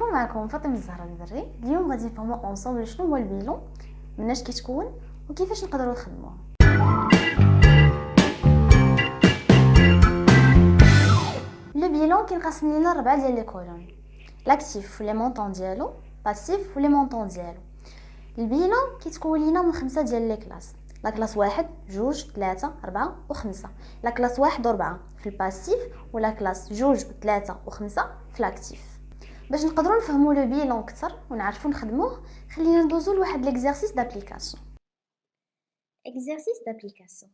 مرحبا معكم فاطمه الزهراء الدري. اليوم غادي نفهموا اونصومبل شنو هو البيلون، مناش كيتكون وكيفاش نقدروا نخدموه. لو بيلون كينقسم لينا 4 ديال لي كولون: لاكتيف ولي مونطون ديالو، باسيف ولي مونطون ديالو. البيلون كيتكون لينا من 5 ديال لي كلاس: لا كلاس 1 2 3 4 و5، لا كلاس 1 و4 في الباسيف، ولا كلاس 2 و3 و5 في الاكتيف. باش نقدروا نفهموا لو بيلون اكثر ونعرفوا نخدموه، خلينا ندوزو لواحد ليكزارسيس دابليكاسيون. Exercice d'application.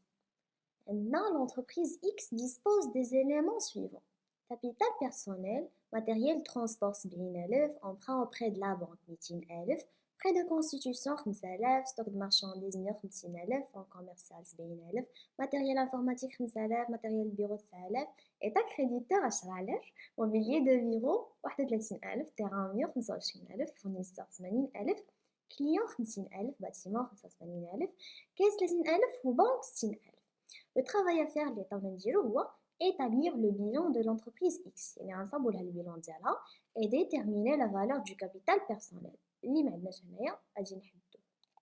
Maintenant, l'entreprise X dispose des éléments suivants: capital personnel, matériel transport 70,000, emprunt auprès de la banque 200,000, frais de constitution 5,000, stock de marchandises 150,000, fonds commercial 70,000, matériel informatique 5,000, matériel bureau 9,000, état créditeur 10,000, mobilier de bureau 31,000, terrain mur 25,000, fournisseur 80,000, client 50,000, bâtiment 85,000, caisse 30,000 ou banque 60,000. Le travail à faire l'état هو établir le bilan de l'entreprise X. يعني غنصاوبوا لها البيلون ديالها et déterminer la valeur du capital personnel. اللي ما عندناش هنايا غادي نحددوه.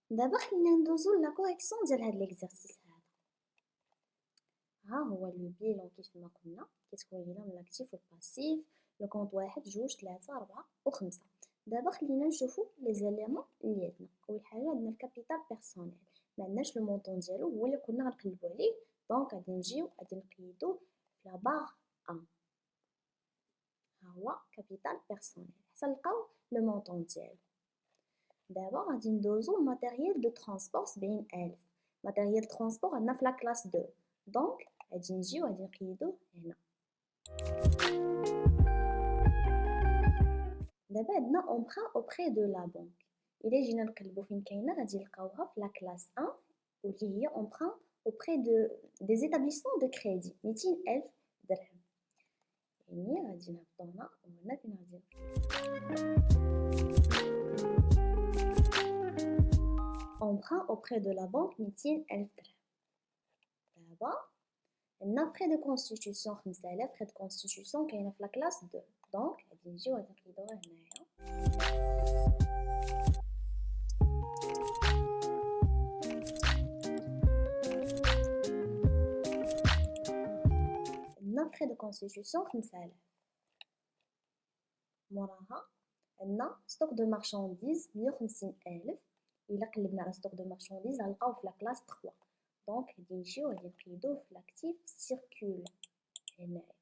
دابا خلينا ندوزو لا كوريكسيون ديال هاد ليكزارسيس هذا. ها هو لو بيلون كيف ما قلنا كيتكون لينا من الاكتيف والباسيف، لو كونط 1 2 3 4 و5. دابا خلينا نشوفو لي زيليمون اللي عندنا. اول حاجه عندنا الكابيتال بيرسونيل، ما عندناش لو مونطون ديالو، هو اللي كنا غنقلبوا عليه. دونك غادي نجيو غادي نقيدوه في لا باغ 1. ها هو كابيتال بيرسونيل حتى نلقاو لو مونطون ديالو. دابا غادي ندوزو الماتيريال دو ترونسبور 70,000. ماتيريال ترونسبور عندنا في لا كلاس 2، دونك غادي نجيو غادي نقيدوه هنا. دابا عندنا emprunt auprès de la banque. إلا جينا نقلبو فين كاينه غادي نلقاوها في لا كلاس 1 واللي هي emprunt auprès des établissements de crédit 200,000 درهم. يعني غادي نهبطو هنا وهنا فين غادي emprunt auprès de la banque 200,000 درهم. دابا عندنا frais de constitution 5,000. frais de constitution كاينه في لا كلاس 2، دونك غادي نجيو غادي نقيدوها هنايا. عندنا frais de constitution 5,000. موراها عندنا ستوك دو مارشانديز 150,000. إلا قلبنا على ستوك دو مارشانديز غنلقاو في لا كلاس 3، دونك غادي نجيو غادي نقيدوه في لاكتيف سيركول هنايا.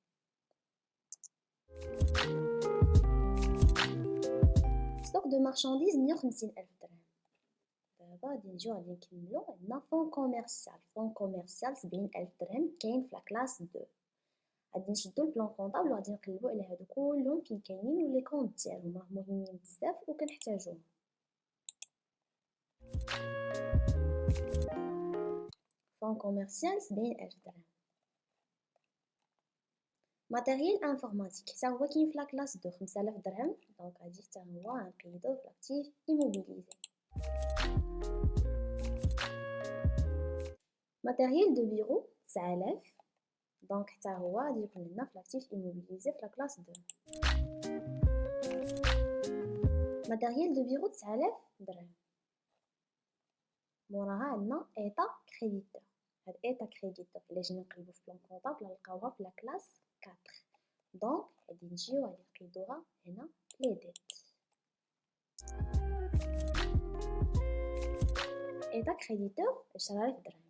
ستوك دو مارشانديز 150,000 درهم. دابا غادي نجيو غادي نكملو. عندنا فون كوميرسيال، فون كوميرسيال 70,000 درهم كاين في لا كلاس 2. غادي نشدو البلان كونطابل وغادي نقلبو على هادو كلهم فين كاينين ولي كونط ديالهم راه مهمين بزاف وكنحتاجوهم. فون كوميرسيال 70,000 درهم. ماتيريال انفورماتيك حتى هو كاين في لا كلاس 2 5,000 درهم، دونك غادي حتى هو غنقيدوه في لاكتيف ايموبيليزي. ماتيريال دو بيرو 9,000، دونك حتى هو غادي يكون لنا في لاكتيف ايموبيليزي في لا كلاس 2. ماتيريال دو بيرو 9,000 درهم. موراها عندنا ايتا كريديتور. هاد ايتا كريديتور الا جينا نقلبو في بلان كونطابل غنلقاوها في لا كلاس 4، دونك غادي نجيو غادي نقيدوها هنا في لي ديت. ايتا كريديتور 10,000 درهم.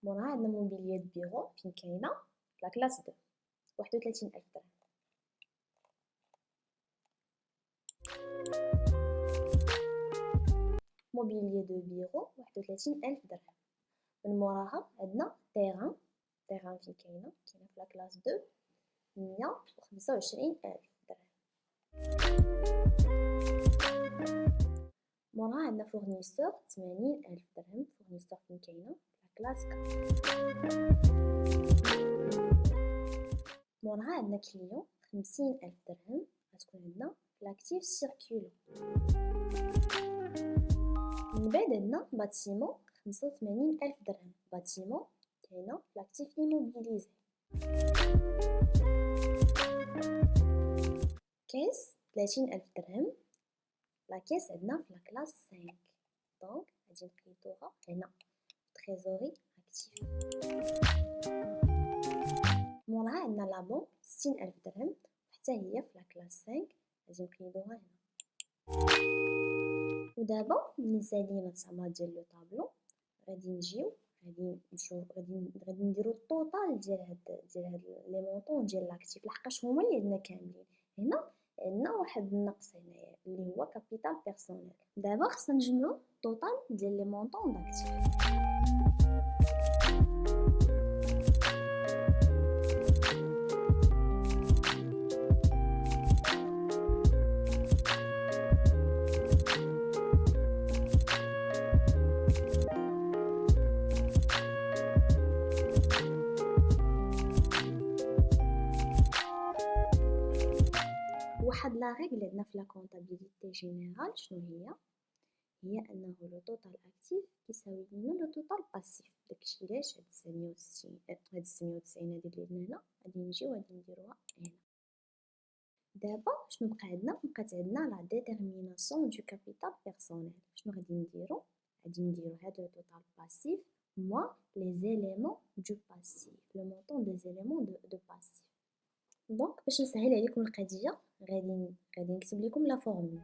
موراها عندنا موبيليي دو بيرو فين كاينه في لا كلاس 2 31,000 درهم. موبيليي دو بيرو 31,000 درهم. من موراها عندنا تيران فين كاينه في لا كلاس 2 125,000 درهم. موراها عندنا فورنيسور 80,000 درهم. فورنيسور فين كاينه في لا كلاس 4. موراها عندنا كليون 50,000 درهم غتكون عندنا في لاكتيف سيركولو. من بعد عندنا باتيمون 85,000 درهم. باتيمون كاينه في لاكتيف ايموبيليزي. كاس 30,000 درهم. لا كاس عندنا في لا كلاس 5، دونك غادي نقيدوها هنا تريزوري اكتيف. موراها عندنا لا بون 60,000 درهم، حتى هي في لا كلاس 5 غادي نقيدوها هنا. ودابا ملي سالينا التعمار ديال لو طابلو غادي نجيو غادي نديرو الطوطال ديال هاد لي مونطون ديال لاكتيف، لحقاش هما اللي عندنا كاملين. هنا عندنا واحد النقص هنايا اللي هو كابيتال بيرسونيل. دابا خصنا نجمعو الطوطال ديال لي مونطون داكتيف. واحد لا ريغل عندنا في لا كونطابيليتي جينيرال شنو هي انه لو توتال اكتيف كيساوي لنا لو توتال باسيف. داكشي علاش هاد 960 هادي اللي هنا غادي نجيو غادي نديروها هنا. دابا شنو بقى عندنا؟ بقات عندنا لا ديتيرميناسيون دو كابيتال بيرسونيل. شنو غادي نديرو هاد لو توتال باسيف موا لي زيليمون دو باسيف، لو مونطون دي زيليمون دو باسيف. دونك باش نسهل عليكم القضيه غادي نكتب لكم لا فورمول.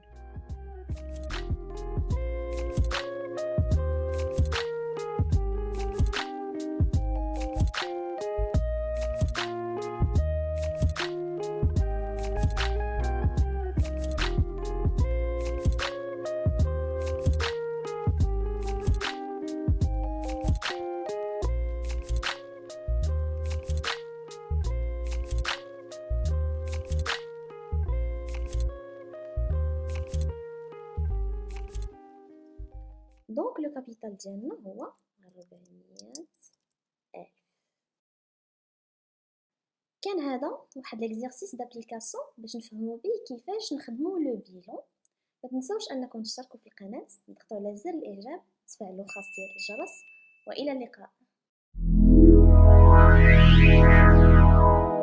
دونك لو كابيتال ديالنا هو 400,000. كان هذا واحد ليكزارسيس دابليكاسيون باش نفهموا به كيفاش نخدموا لو بيلون. ما تنسوش انكم تشتركوا في القناه، تضغطوا على زر الاعجاب، تفعلوا خاصيه الجرس، والى اللقاء.